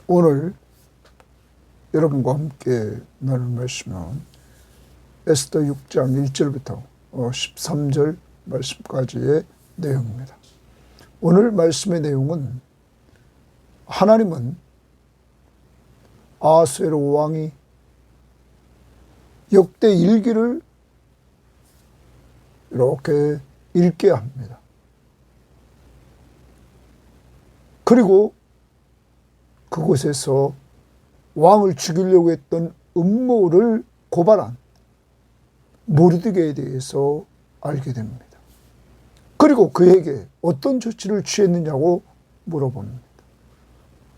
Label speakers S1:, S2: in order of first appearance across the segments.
S1: 오늘 여러분과 함께 나눌 말씀은 에스더 6장 1절부터 13절 말씀까지의 내용입니다. 오늘 말씀의 내용은 하나님은 아하스웨로 왕이 역대 일기를 이렇게 읽게 합니다. 그리고 그곳에서 왕을 죽이려고 했던 음모를 고발한 모르드게에 대해서 알게 됩니다. 그리고 그에게 어떤 조치를 취했느냐고 물어봅니다.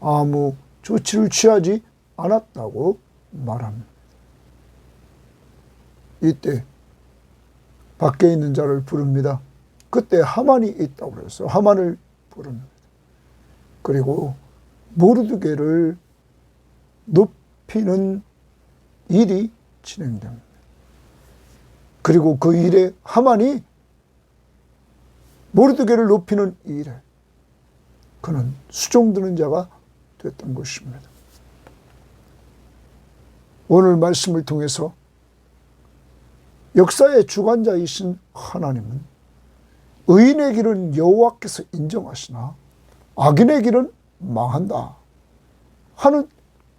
S1: 아무 조치를 취하지 않았다고 말합니다. 이때 밖에 있는 자를 부릅니다. 그때 하만이 있다고 그래서 하만을 부릅니다. 그리고 모르드게를 높이는 일이 진행됩니다. 그리고 그 일에 하만이 모르드게를 높이는 일에 그는 수종드는 자가 됐던 것입니다. 오늘 말씀을 통해서 역사의 주관자이신 하나님은 의인의 길은 여호와께서 인정하시나 악인의 길은 망한다 하는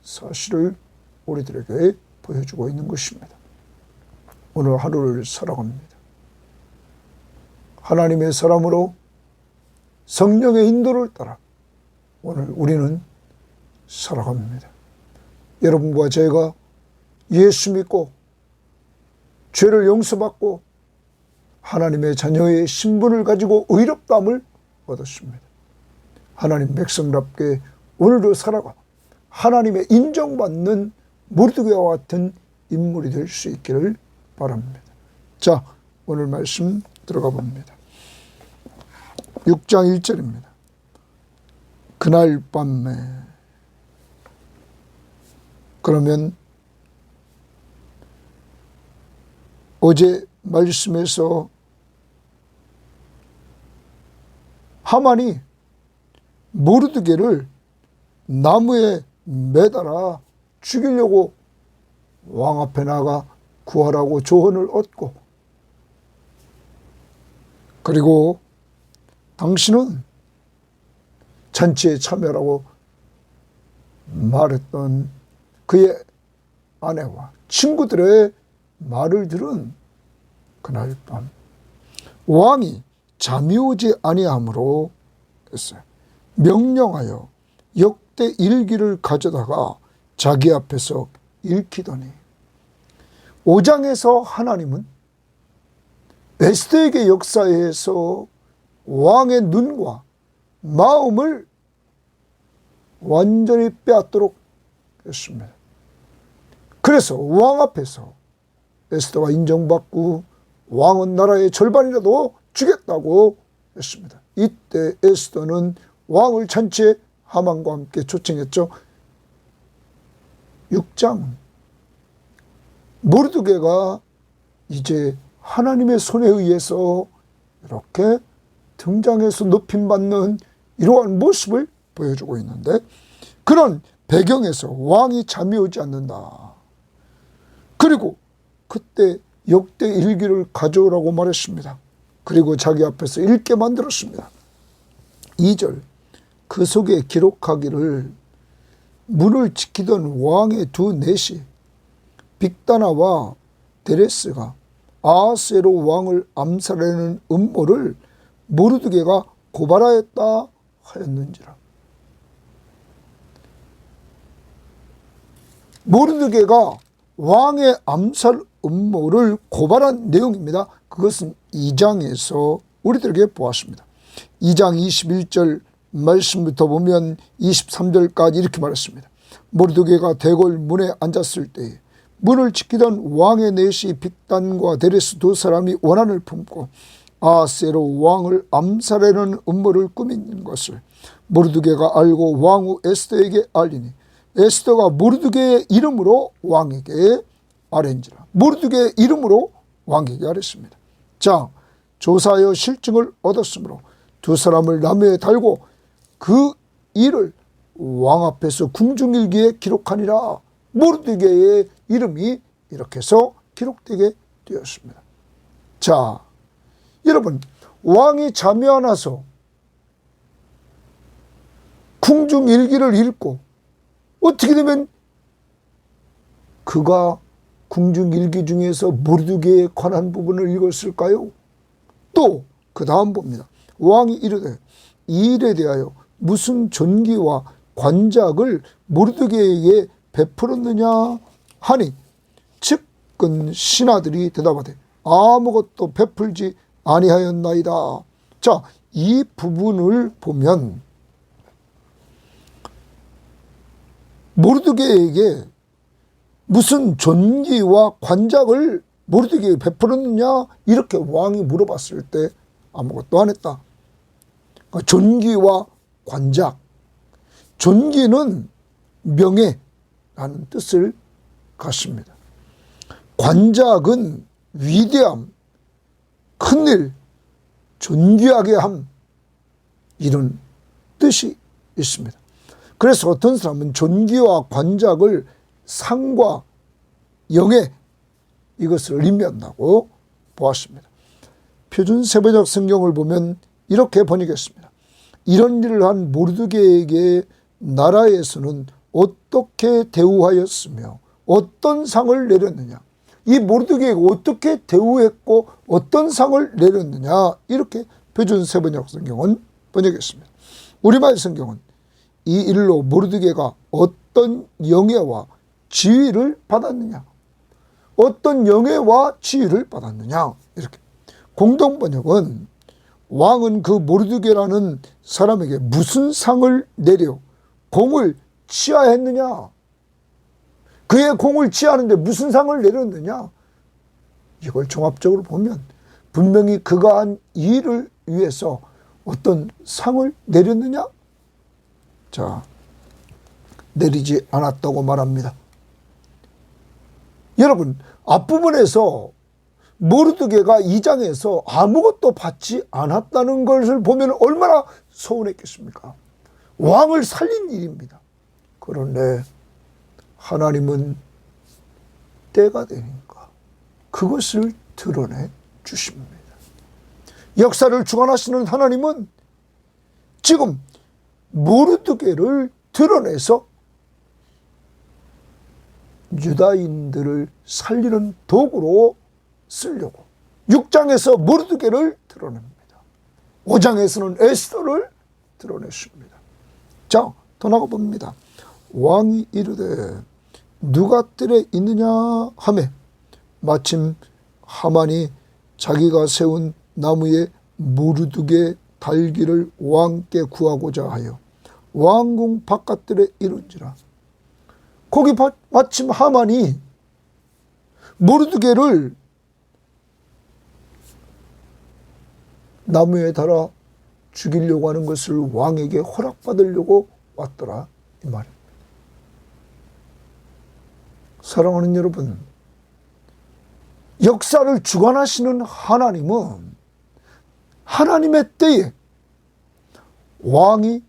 S1: 사실을 우리들에게 보여주고 있는 것입니다. 오늘 하루를 살아갑니다. 하나님의 사람으로 성령의 인도를 따라 오늘 우리는 살아갑니다. 여러분과 제가 예수 믿고 죄를 용서받고 하나님의 자녀의 신분을 가지고 의롭다함을 얻었습니다. 하나님 백성답게 오늘도 살아가 하나님의 인정받는 모르드게와 같은 인물이 될 수 있기를 바랍니다. 자, 오늘 말씀 들어가 봅니다. 6장 1절입니다. 그날 밤에 그러면 어제 말씀에서 하만이 모르드게를 나무에 매달아 죽이려고 왕 앞에 나가 구하라고 조언을 얻고 그리고 당신은 잔치에 참여라고 말했던 그의 아내와 친구들의 말을 들은 그날 밤 왕이 잠이 오지 아니하므로 했어요. 명령하여 역대 일기를 가져다가 자기 앞에서 읽히더니 5장에서 하나님은 에스더에게 역사에서 왕의 눈과 마음을 완전히 빼앗도록 했습니다. 그래서 왕 앞에서 에스더가 인정받고 왕은 나라의 절반이라도 주겠다고 했습니다. 이때 에스더는 왕을 잔치에 하만과 함께 초청했죠. 6장 모르드게가 이제 하나님의 손에 의해서 이렇게 등장해서 높임받는 이러한 모습을 보여주고 있는데 그런 배경에서 왕이 잠이 오지 않는다. 그리고 그때 역대 일기를 가져오라고 말했습니다. 그리고 자기 앞에서 읽게 만들었습니다. 2절 그 속에 기록하기를 문을 지키던 왕의 두 넷이 빅다나와 데레스가 아하스웨로 왕을 암살하는 음모를 모르드게가 고발하였다 하였는지라. 모르드게가 왕의 암살 음모를 고발한 내용입니다. 그것은 2장에서 우리들에게 보았습니다. 2장 21절 말씀부터 보면 23절까지 이렇게 말했습니다. 모르드게가 대궐 문에 앉았을 때에 문을 지키던 왕의 넷이 빅단과 데레스 두 사람이 원한을 품고 아하스웨로 왕을 암살하는 음모를 꾸민 것을 모르드게가 알고 왕후 에스더에게 알리니 에스더가 모르드게의 이름으로 왕에게 아뢰니라. 모르드게의 이름으로 왕에게 아뢰습니다. 자, 조사하여 실증을 얻었으므로 두 사람을 나무에 달고 그 일을 왕 앞에서 궁중일기에 기록하니라. 모르드게의 이름이 이렇게 해서 기록되게 되었습니다. 자, 여러분, 왕이 잠이 안 와서 궁중일기를 읽고 어떻게 되면 그가 궁중일기 중에서 모르드게에 관한 부분을 읽었을까요? 또 그 다음 봅니다. 왕이 이르되 이 일에 대하여 무슨 존귀와 관작을 모르드게에게 베풀었느냐 하니 측근 신하들이 대답하되 아무것도 베풀지 아니하였나이다. 자, 이 부분을 보면 모르드게에게 무슨 존귀와 관작을 모르드게에게 베풀었느냐 이렇게 왕이 물어봤을 때 아무것도 안 했다. 존귀와 관작, 존귀는 명예라는 뜻을 갖습니다. 관작은 위대함, 큰일, 존귀하게 함, 이런 뜻이 있습니다. 그래서 어떤 사람은 존귀와 관작을 상과 영예, 이것을 의미한다고 보았습니다. 표준 세번역 성경을 보면 이렇게 번역했습니다. 이런 일을 한 모르드게에게 나라에서는 어떻게 대우하였으며 어떤 상을 내렸느냐, 이 모르드게가 어떻게 대우했고 어떤 상을 내렸느냐, 이렇게 표준 세번역 성경은 번역했습니다. 우리말 성경은 이 일로 모르드게가 어떤 영예와 지위를 받았느냐, 어떤 영예와 지위를 받았느냐, 이렇게. 공동번역은 왕은 그 모르드게라는 사람에게 무슨 상을 내려 공을 치하했느냐, 그의 공을 치하하는데 무슨 상을 내렸느냐, 이걸 종합적으로 보면 분명히 그가 한 일을 위해서 어떤 상을 내렸느냐? 자, 내리지 않았다고 말합니다. 여러분, 앞부분에서 모르드게가 2장에서 아무것도 받지 않았다는 것을 보면 얼마나 서운했겠습니까? 왕을 살린 일입니다. 그런데 하나님은 때가 되니까 그것을 드러내 주십니다. 역사를 주관하시는 하나님은 지금 모르드게를 드러내서 유다인들을 살리는 도구로 쓰려고 6장에서 모르드게를 드러냅니다. 5장에서는 에스더를 드러냈습니다. 자, 더 나가 봅니다. 왕이 이르되 누가 뜰에 있느냐 하매 마침 하만이 자기가 세운 나무에 모르드게 달기를 왕께 구하고자 하여 왕궁 바깥들에 이른지라. 거기 마침 하만이 모르드게를 나무에 달아 죽이려고 하는 것을 왕에게 허락받으려고 왔더라, 이 말입니다. 사랑하는 여러분, 역사를 주관하시는 하나님은 하나님의 때에 왕이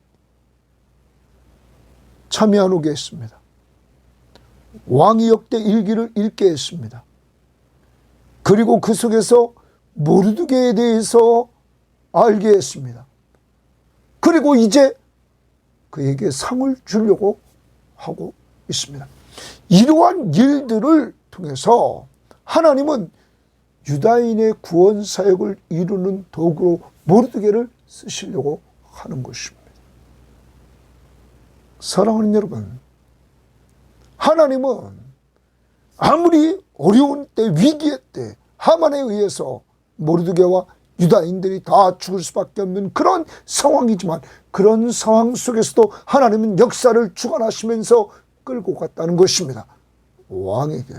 S1: 참여 안 오게 했습니다. 왕이 역대 일기를 읽게 했습니다. 그리고 그 속에서 모르드게에 대해서 알게 했습니다. 그리고 이제 그에게 상을 주려고 하고 있습니다. 이러한 일들을 통해서 하나님은 유다인의 구원 사역을 이루는 도구로 모르드게를 쓰시려고 하는 것입니다. 사랑하는 여러분, 하나님은 아무리 어려운 때, 위기의 때 하만에 의해서 모르드게와 유다인들이 다 죽을 수밖에 없는 그런 상황이지만 그런 상황 속에서도 하나님은 역사를 주관하시면서 끌고 갔다는 것입니다. 왕에게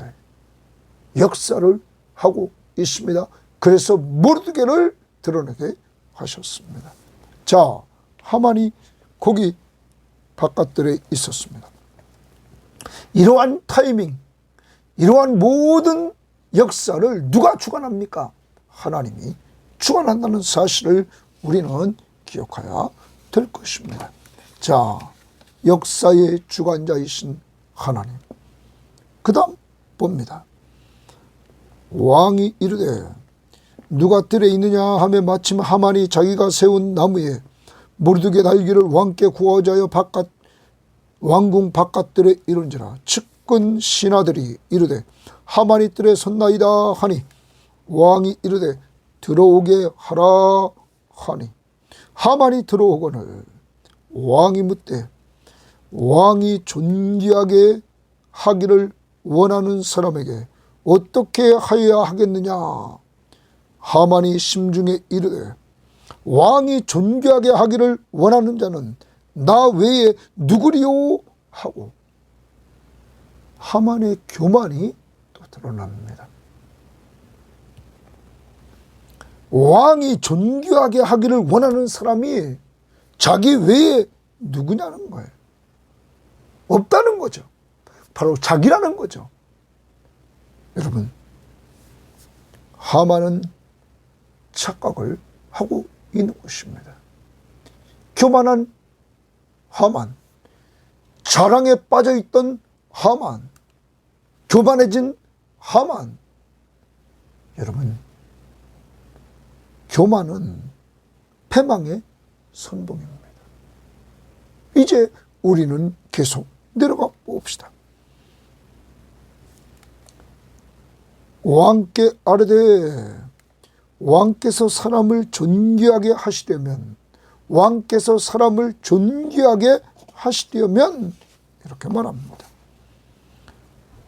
S1: 역사를 하고 있습니다. 그래서 모르드게를 드러내게 하셨습니다. 자, 하만이 거기 바깥들에 있었습니다. 이러한 타이밍, 이러한 모든 역사를 누가 주관합니까? 하나님이 주관한다는 사실을 우리는 기억해야 될 것입니다. 자, 역사의 주관자이신 하나님. 그 다음 봅니다. 왕이 이르되 누가 뜰에 있느냐 하며 마침 하만이 자기가 세운 나무에 모르드게 달기를 왕께 구하자 하여 왕궁 바깥들에 이른지라. 측근 신하들이 이르되 하만이 뜰에 섰나이다 하니 왕이 이르되 들어오게 하라 하니 하만이 들어오거늘 왕이 묻되 왕이 존귀하게 하기를 원하는 사람에게 어떻게 하여야 하겠느냐. 하만이 심중에 이르되 왕이 존귀하게 하기를 원하는 자는 나 외에 누구리요 하고 하만의 교만이 또 드러납니다. 왕이 존귀하게 하기를 원하는 사람이 자기 외에 누구냐는 거예요. 없다는 거죠. 바로 자기라는 거죠. 여러분, 하만은 착각을 하고 있는 것입니다. 교만한 하만, 자랑에 빠져있던 하만, 교만해진 하만. 여러분, 교만은 패망의 선봉입니다. 이제 우리는 계속 내려가 봅시다. 왕께 아뢰되 왕께서 사람을 존귀하게 하시려면 왕께서 사람을 존귀하게 하시려면 이렇게 말합니다.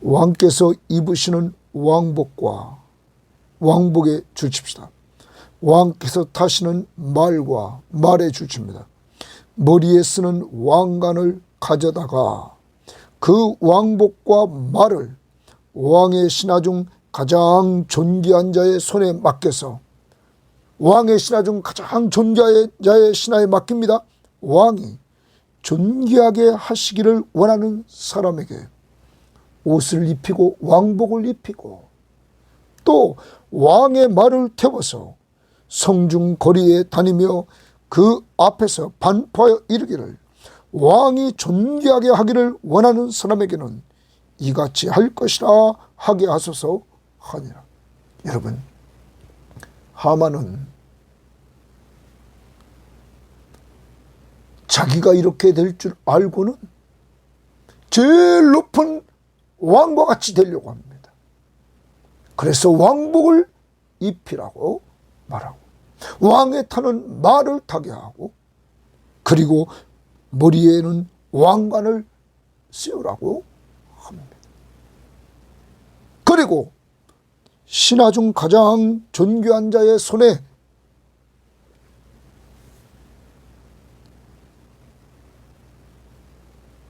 S1: 왕께서 입으시는 왕복과 왕복에 주십시다. 왕께서 타시는 말과 말에 주십니다. 머리에 쓰는 왕관을 가져다가 그 왕복과 말을 왕의 신하 중 가장 존귀한 자의 손에 맡겨서 왕의 신하 중 가장 존귀한 자의 신하에 맡깁니다. 왕이 존귀하게 하시기를 원하는 사람에게 옷을 입히고 왕복을 입히고 또 왕의 말을 태워서 성중 거리에 다니며 그 앞에서 반포하여 이르기를 왕이 존귀하게 하기를 원하는 사람에게는 이같이 할 것이라 하게 하소서 하니라. 여러분, 하만은 자기가 이렇게 될 줄 알고는 제일 높은 왕과 같이 되려고 합니다. 그래서 왕복을 입히라고 말하고 왕에 타는 말을 타게 하고 그리고 머리에는 왕관을 씌우라고 합니다. 그리고 신하 중 가장 존귀한 자의 손에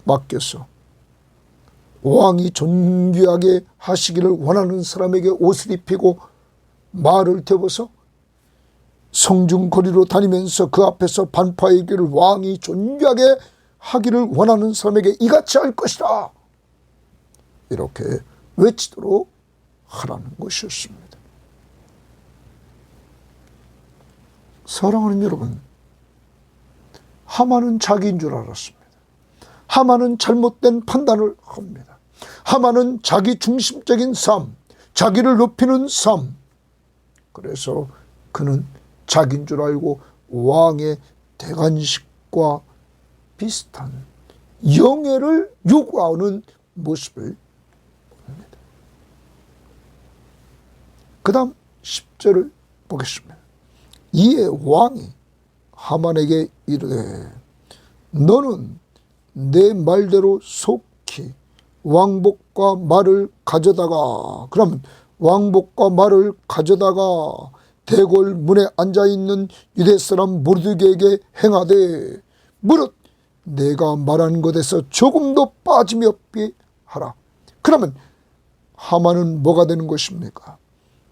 S1: 맡겨서 왕이 존귀하게 하시기를 원하는 사람에게 옷을 입히고 말을 태워서 성중 거리로 다니면서 그 앞에서 반파하기를 왕이 존귀하게 하기를 원하는 사람에게 이같이 할 것이다. 이렇게 외치도록 하라는 것이었습니다. 사랑하는 여러분, 하만은 자기인 줄 알았습니다. 하만은 잘못된 판단을 합니다. 하만은 자기 중심적인 삶, 자기를 높이는 삶. 그래서 그는 자기인 줄 알고 왕의 대관식과 비슷한 영예를 요구하는 모습을 봅니다. 그 다음 10절을 보겠습니다. 이에 왕이 하만에게 이르되 너는 내 말대로 속히 왕복과 말을 가져다가, 그러면 왕복과 말을 가져다가 대궐 문에 앉아있는 유대 사람 모르드게에게 행하되 무릇 내가 말한 것에서 조금도 빠짐이 없게 하라. 그러면 하만은 뭐가 되는 것입니까?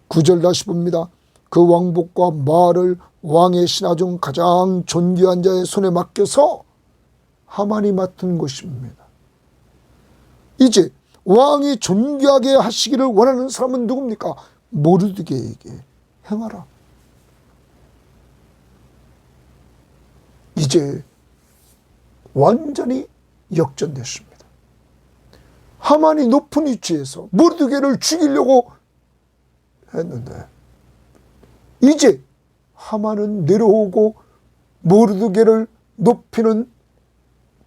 S1: 9절 다시 봅니다. 그 왕복과 말을 왕의 신하 중 가장 존귀한 자의 손에 맡겨서 하만이 맡은 것입니다. 이제 왕이 존귀하게 하시기를 원하는 사람은 누굽니까? 모르드게에게 행하라. 이제 완전히 역전됐습니다. 하만이 높은 위치에서 모르드게를 죽이려고 했는데 이제 하만은 내려오고 모르드게를 높이는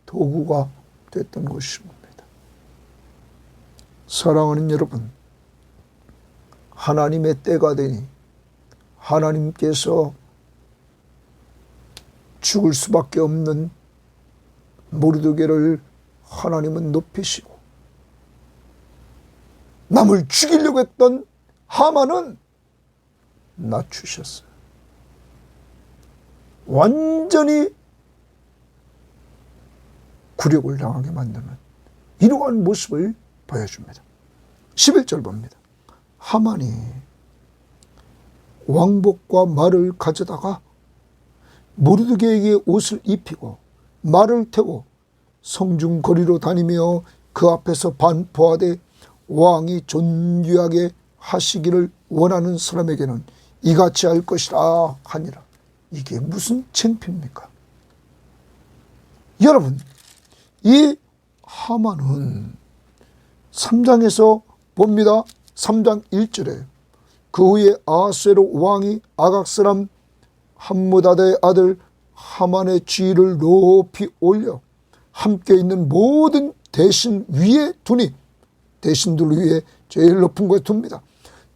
S1: 도구가 됐던 것입니다. 사랑하는 여러분, 하나님의 때가 되니 하나님께서 죽을 수밖에 없는 모르드게를 하나님은 높이시고 남을 죽이려고 했던 하만은 낮추셨어요. 완전히 굴욕을 당하게 만드는 이러한 모습을 보여줍니다. 11절 봅니다. 하만이 왕복과 말을 가져다가 모르드게에게 옷을 입히고 말을 태워 성중 거리로 다니며 그 앞에서 반포하되 왕이 존귀하게 하시기를 원하는 사람에게는 이같이 할 것이라 하니라. 이게 무슨 창피입니까? 여러분, 이 하만은 3장에서 봅니다. 3장 1절에 그 후에 아하스웨로 왕이 아각 사람 함므다다의 아들 하만의 지위를 높이 올려 함께 있는 모든 대신 위에 두니, 대신들 위에 제일 높은 곳에 둡니다.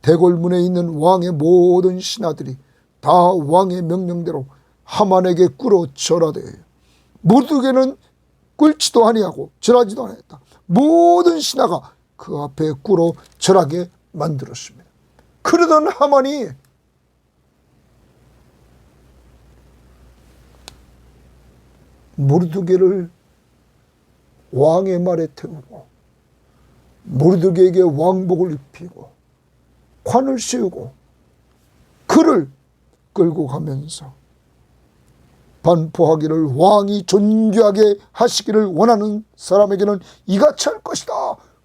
S1: 대궐문에 있는 왕의 모든 신하들이 다 왕의 명령대로 하만에게 꿇어 절하되 모르드게는 꿇지도 아니하고 절하지도 아니했다. 모든 신하가 그 앞에 꿇어 절하게 만들었습니다. 그러던 하만이 모르드게를 왕의 말에 태우고 모르드게에게 왕복을 입히고 관을 씌우고 그를 끌고 가면서 반포하기를 왕이 존귀하게 하시기를 원하는 사람에게는 이같이 할 것이다.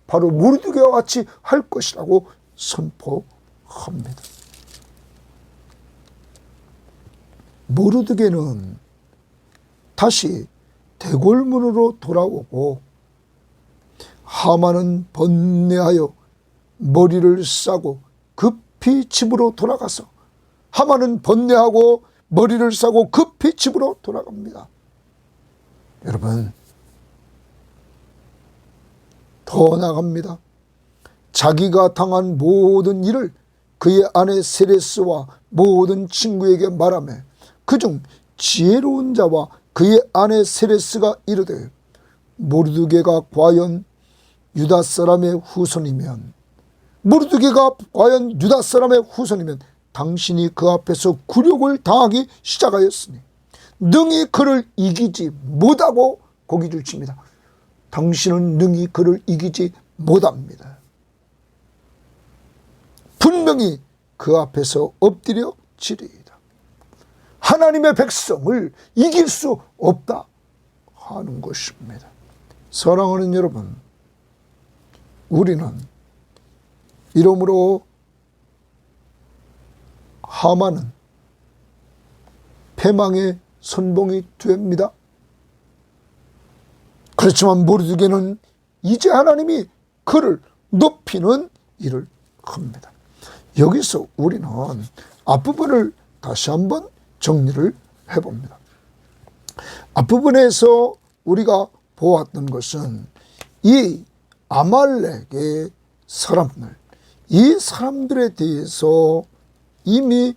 S1: 바로 모르드게와 같이 할 것이라고 선포합니다. 모르드게는 다시 대궐문으로 돌아오고 하만은 번뇌하여 머리를 싸고 급히 집으로 돌아가서 하만은 번뇌하고 머리를 싸고 급히 집으로 돌아갑니다. 여러분, 더 나갑니다. 자기가 당한 모든 일을 그의 아내 세레스와 모든 친구에게 말하며 그중 지혜로운 자와 그의 아내 세레스가 이르되 모르드게가 과연 유다 사람의 후손이면 당신이 그 앞에서 굴욕을 당하기 시작하였으니 능히 그를 이기지 못하고 고기를 칩니다. 당신은 능히 그를 이기지 못합니다. 분명히 그 앞에서 엎드려 지리이다. 하나님의 백성을 이길 수 없다 하는 것입니다. 사랑하는 여러분, 우리는 이러므로 하만은 패망의 선봉이 됩니다. 그렇지만 모르드게는 이제 하나님이 그를 높이는 일을 합니다. 여기서 우리는 앞부분을 다시 한번 정리를 해봅니다. 앞부분에서 우리가 보았던 것은 이 아말렉의 사람들, 이 사람들에 대해서 이미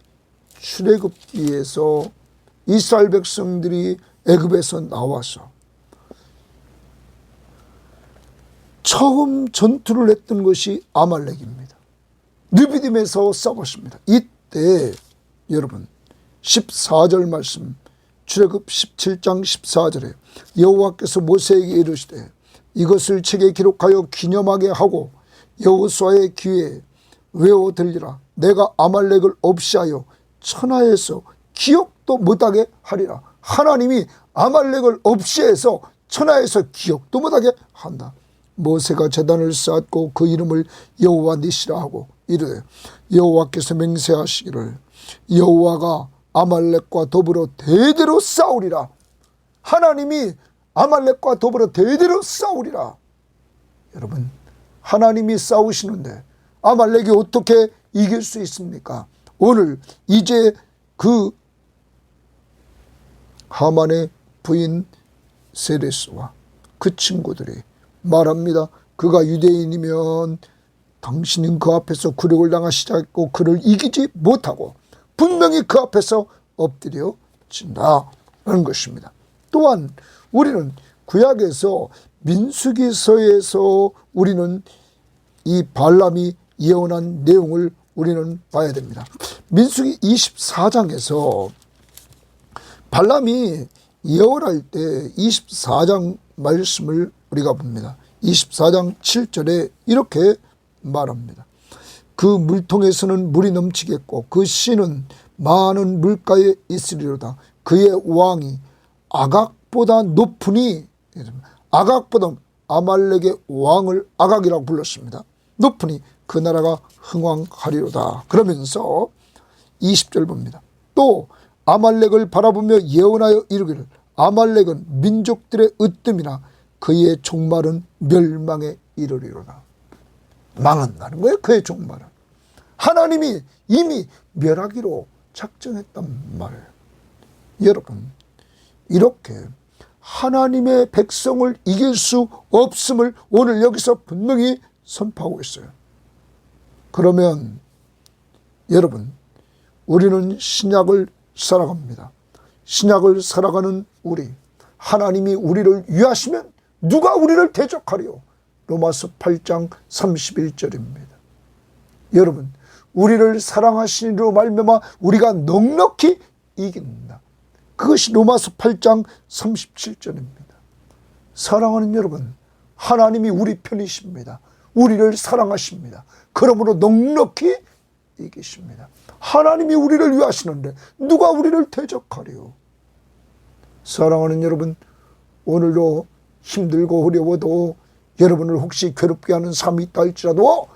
S1: 출애굽기에서 이스라엘 백성들이 애굽에서 나와서 처음 전투를 했던 것이 아말렉입니다. 르비딤에서 싸웠습니다. 이때 여러분 14절 말씀, 출애굽 17장 14절에 여호와께서 모세에게 이르시되 이것을 책에 기록하여 기념하게 하고 여호수아의 귀에 외워 들리라. 내가 아말렉을 없이하여 천하에서 기억도 못하게 하리라. 하나님이 아말렉을 없이해서 천하에서 기억도 못하게 한다. 모세가 제단을 쌓았고 그 이름을 여호와 니시라 하고 이르되 여호와께서 맹세하시기를 여호와가 아말렉과 더불어 대대로 싸우리라. 하나님이 아말렉과 더불어 대대로 싸우리라. 여러분, 하나님이 싸우시는데 아말렉이 어떻게 이길 수 있습니까? 오늘 이제 그 하만의 부인 세레스와 그 친구들이 말합니다. 그가 유대인이면 당신은 그 앞에서 굴욕을 당하시자고 그를 이기지 못하고 분명히 그 앞에서 엎드려진다는 것입니다. 또한 우리는 구약에서 민수기서에서 우리는 이 발람이 예언한 내용을 우리는 봐야 됩니다. 민수기 24장에서 발람이 예언할 때 24장 말씀을 우리가 봅니다. 24장 7절에 이렇게 말합니다. 그 물통에서는 물이 넘치겠고 그 씨는 많은 물가에 있으리로다. 그의 왕이 아각보다 높으니, 아각보다 아말렉의 왕을 아각이라고 불렀습니다. 높으니 그 나라가 흥왕하리로다. 그러면서 20절 봅니다. 또 아말렉을 바라보며 예언하여 이르기를 아말렉은 민족들의 으뜸이나 그의 종말은 멸망에 이르리로다. 망한다는 거예요. 그의 종말은. 하나님이 이미 멸하기로 작정했단 말이에요. 여러분, 이렇게 하나님의 백성을 이길 수 없음을 오늘 여기서 분명히 선포하고 있어요. 그러면 여러분, 우리는 신약을 살아갑니다. 신약을 살아가는 우리, 하나님이 우리를 위하시면 누가 우리를 대적하리요? 로마서 8장 31절입니다. 여러분, 우리를 사랑하신 이로 말미암아 우리가 넉넉히 이긴다. 그것이 로마서 8장 37절입니다. 사랑하는 여러분, 하나님이 우리 편이십니다. 우리를 사랑하십니다. 그러므로 넉넉히 이기십니다. 하나님이 우리를 위하시는데 누가 우리를 대적하리요? 사랑하는 여러분, 오늘도 힘들고 어려워도 여러분을 혹시 괴롭게 하는 삶이 있다 할지라도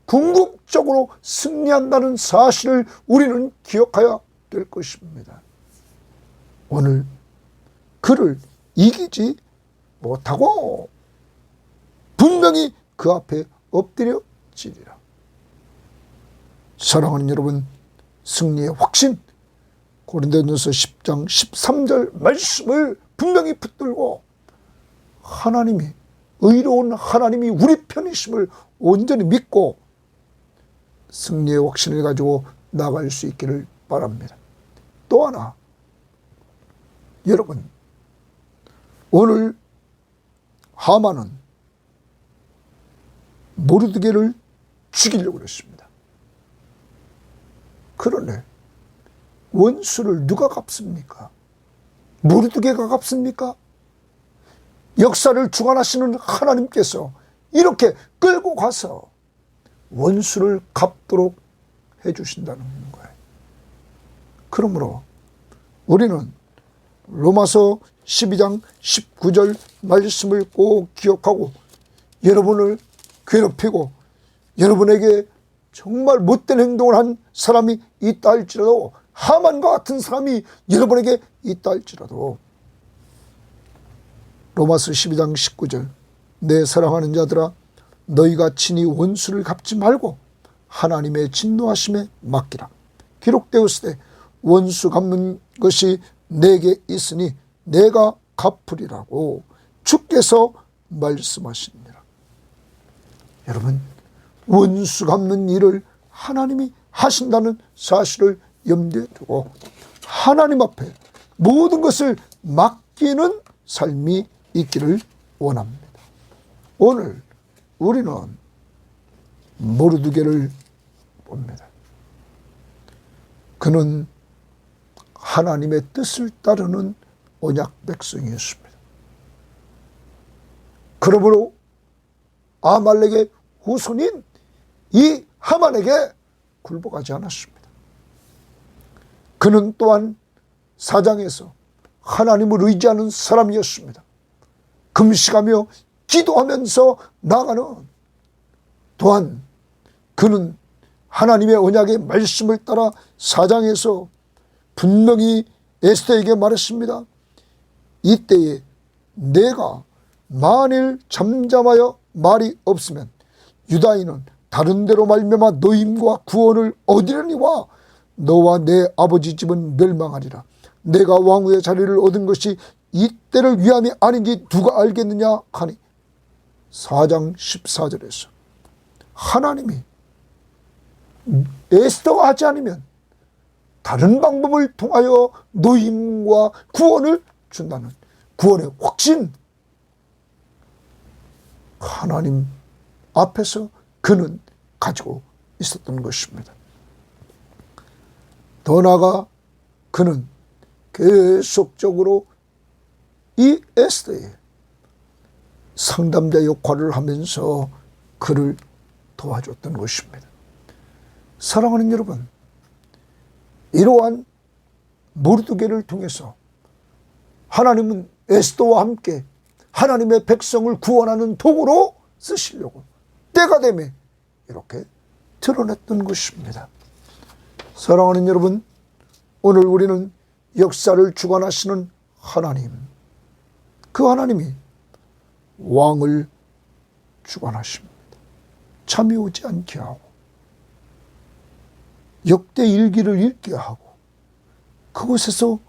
S1: 궁극적으로 승리한다는 사실을 우리는 기억해야 될 것입니다. 오늘 그를 이기지 못하고 분명히 그 앞에 엎드려지리라. 사랑하는 여러분, 승리의 확신, 고린도전서 10장 13절 말씀을 분명히 붙들고 하나님이, 의로운 하나님이 우리 편이심을 온전히 믿고 승리의 확신을 가지고 나갈 수 있기를 바랍니다. 또 하나, 여러분, 오늘 하만은 모르드게를 죽이려고 그랬습니다. 그러네, 원수를 누가 갚습니까? 모르드게가 갚습니까? 역사를 주관하시는 하나님께서 이렇게 끌고 가서 원수를 갚도록 해주신다는 거예요. 그러므로 우리는 로마서 12장 19절 말씀을 꼭 기억하고 여러분을 괴롭히고 여러분에게 정말 못된 행동을 한 사람이 있다 할지라도, 하만과 같은 사람이 여러분에게 있다 할지라도 로마서 12장 19절, 내 사랑하는 자들아 너희가 친히 원수를 갚지 말고 하나님의 진노하심에 맡기라. 기록되었으되 원수 갚는 것이 내게 있으니 내가 갚으리라고 주께서 말씀하시니라. 여러분, 원수 갚는 일을 하나님이 하신다는 사실을 염두에 두고 하나님 앞에 모든 것을 맡기는 삶이 있기를 원합니다. 오늘 우리는 모르드게를 봅니다. 그는 하나님의 뜻을 따르는 언약 백성이었습니다. 그러므로 아말렉의 후손인 이 하만에게 굴복하지 않았습니다. 그는 또한 사장에서 하나님을 의지하는 사람이었습니다. 금식하며 기도하면서 나가는, 또한 그는 하나님의 언약의 말씀을 따라 사장에서 분명히 에스더에게 말했습니다. 이때에 내가 만일 잠잠하여 말이 없으면 유다인은 다른 데로 말미암아 노임과 구원을 얻으려니와 너와 내 아버지 집은 멸망하리라. 내가 왕후의 자리를 얻은 것이 이때를 위함이 아닌지 누가 알겠느냐 하니 4장 14절에서 하나님이 에스더가 하지 않으면 다른 방법을 통하여 노임과 구원을 준다는 구원의 확신, 하나님 앞에서 그는 가지고 있었던 것입니다. 더 나아가 그는 계속적으로 이 에스더의 상담자 역할을 하면서 그를 도와줬던 것입니다. 사랑하는 여러분, 이러한 모르드게를 통해서 하나님은 에스더와 함께 하나님의 백성을 구원하는 도구로 쓰시려고 때가 되면 이렇게 드러냈던 것입니다. 사랑하는 여러분, 오늘 우리는 역사를 주관하시는 하나님, 그 하나님이 왕을 주관하십니다. 잠이 오지 않게 하고 역대 일기를 읽게 하고 그곳에서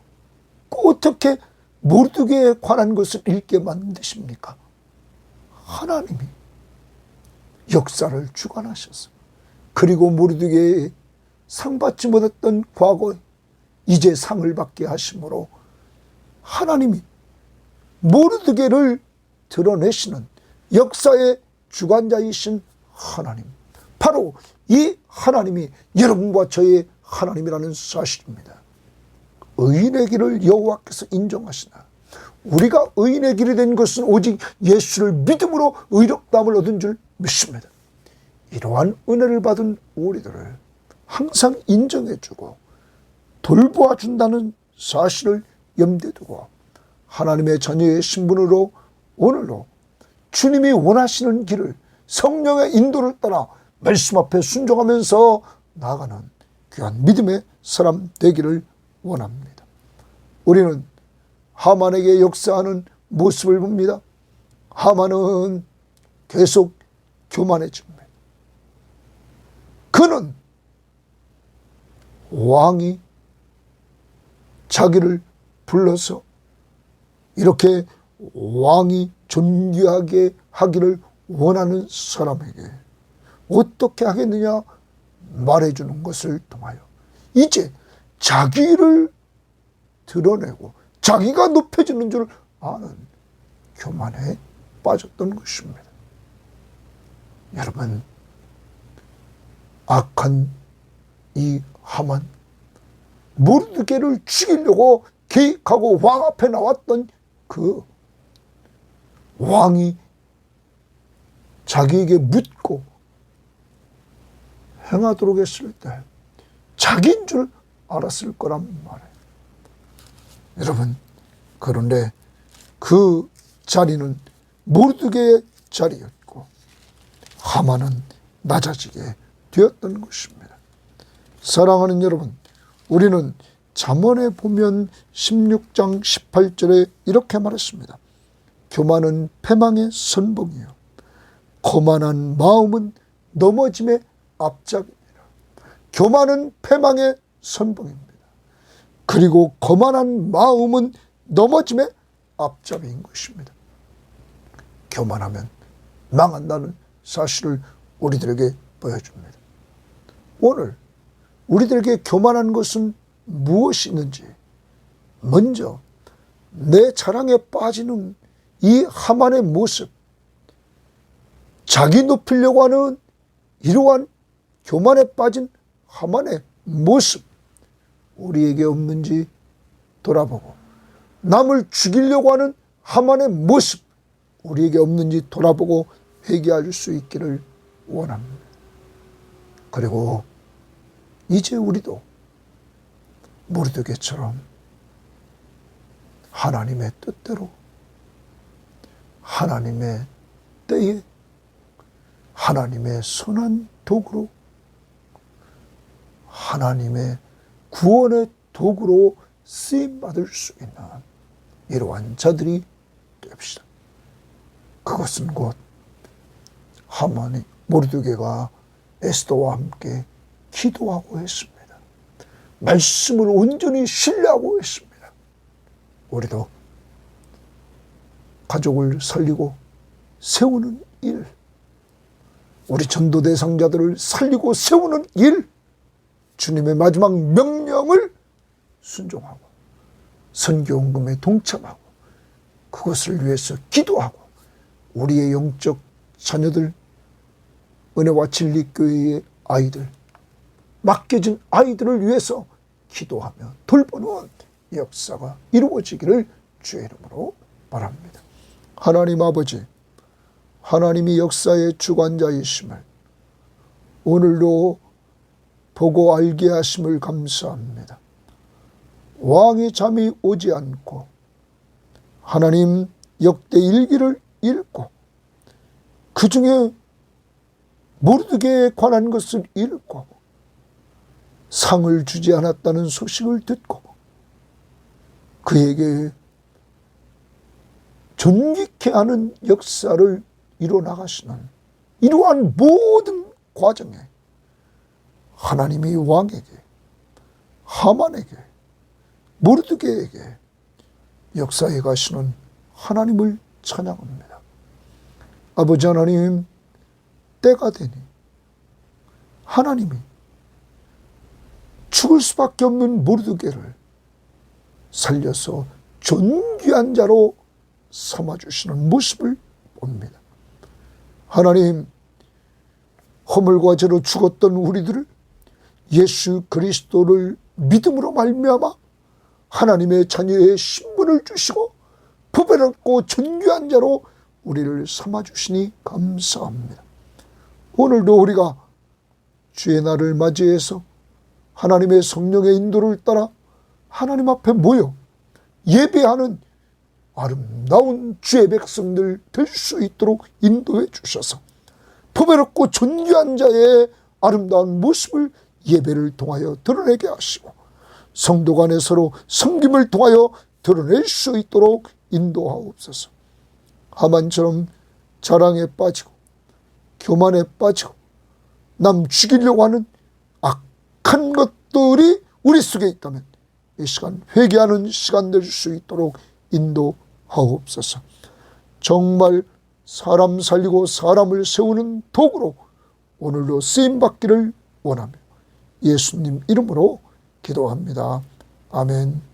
S1: 어떻게 모르드게에 관한 것을 읽게 만드십니까? 하나님이 역사를 주관하셔서, 그리고 모르드게의 상 받지 못했던 과거에 이제 상을 받게 하심으로 하나님이 모르드게를 드러내시는 역사의 주관자이신 하나님, 바로 이 하나님이 여러분과 저의 하나님이라는 사실입니다. 의인의 길을 여호와께서 인정하시나 우리가 의인의 길이 된 것은 오직 예수를 믿음으로 의롭다함을 얻은 줄 믿습니다. 이러한 은혜를 받은 우리들을 항상 인정해주고 돌보아준다는 사실을 염두에 두고 하나님의 자녀의 신분으로 오늘도 주님이 원하시는 길을 성령의 인도를 따라 말씀 앞에 순종하면서 나아가는 귀한 믿음의 사람 되기를 원합니다. 우리는 하만에게 역사하는 모습을 봅니다. 하만은 계속 교만해집니다. 그는 왕이 자기를 불러서 이렇게 왕이 존귀하게 하기를 원하는 사람에게 어떻게 하겠느냐 말해주는 것을 통하여 이제 자기를 드러내고 자기가 높여지는 줄 아는 교만에 빠졌던 것입니다. 여러분, 악한 이 하만, 모르드게를 죽이려고 계획하고 왕 앞에 나왔던 그 왕이 자기에게 묻고 행하도록 했을 때 자기인 줄 알았을 거란 말이에요. 여러분, 그런데 그 자리는 모르드게의 자리였고 하만은 낮아지게 되었던 것입니다. 사랑하는 여러분, 우리는 잠언에 보면 16장 18절에 이렇게 말했습니다. 교만은 패망의 선봉이요 거만한 마음은 넘어짐의 앞잡이니라. 교만은 패망의 선봉입니다. 그리고 거만한 마음은 넘어짐의 앞잡이인 것입니다. 교만하면 망한다는 사실을 우리들에게 보여줍니다. 오늘 우리들에게 교만한 것은 무엇이 있는지 먼저 내 자랑에 빠지는 이 하만의 모습, 자기 높이려고 하는 이러한 교만에 빠진 하만의 모습, 우리에게 없는지 돌아보고 남을 죽이려고 하는 하만의 모습, 우리에게 없는지 돌아보고 회개할 수 있기를 원합니다. 그리고 이제 우리도 모르드게처럼 하나님의 뜻대로 하나님의 때에 하나님의 선한 도구로 하나님의 구원의 도구로 쓰임받을 수 있는 이러한 자들이 되게 됩시다. 그것은 곧 하만이 모르드게가 에스더와 함께 기도하고 했습니다. 말씀을 온전히 신뢰하고 했습니다. 우리도 가족을 살리고 세우는 일, 우리 전도 대상자들을 살리고 세우는 일, 주님의 마지막 명령을 순종하고 선교헌금에 동참하고 그것을 위해서 기도하고 우리의 영적 자녀들, 은혜와 진리교회의 아이들, 맡겨진 아이들을 위해서 기도하며 돌보는 역사가 이루어지기를 주의 이름으로 바랍니다. 하나님 아버지, 하나님이 역사의 주관자이심을 오늘도 보고 알게 하심을 감사합니다. 왕의 잠이 오지 않고 하나님 역대 일기를 읽고 그 중에 모르드게에 관한 것을 읽고 상을 주지 않았다는 소식을 듣고 그에게 존귀케 하는 역사를 이뤄나가시는 이러한 모든 과정에 하나님이 왕에게, 하만에게, 모르드게에게 역사해 가시는 하나님을 찬양합니다. 아버지 하나님, 때가 되니 하나님이 죽을 수밖에 없는 모르드게를 살려서 존귀한 자로 삼아주시는 모습을 봅니다. 하나님, 허물과 죄로 죽었던 우리들을 예수 그리스도를 믿음으로 말미암아 하나님의 자녀의 신분을 주시고 부배롭고 존귀한 자로 우리를 삼아주시니 감사합니다. 오늘도 우리가 주의 날을 맞이해서 하나님의 성령의 인도를 따라 하나님 앞에 모여 예배하는 아름다운 주의 백성들 될 수 있도록 인도해 주셔서 부배롭고 존귀한 자의 아름다운 모습을 예배를 통하여 드러내게 하시고 성도 간에 서로 섬김을 통하여 드러낼 수 있도록 인도하옵소서. 하만처럼 자랑에 빠지고 교만에 빠지고 남 죽이려고 하는 악한 것들이 우리 속에 있다면 이 시간 회개하는 시간 될 수 있도록 인도하옵소서. 정말 사람 살리고 사람을 세우는 도구로 오늘도 쓰임받기를 원하며 예수님 이름으로 기도합니다. 아멘.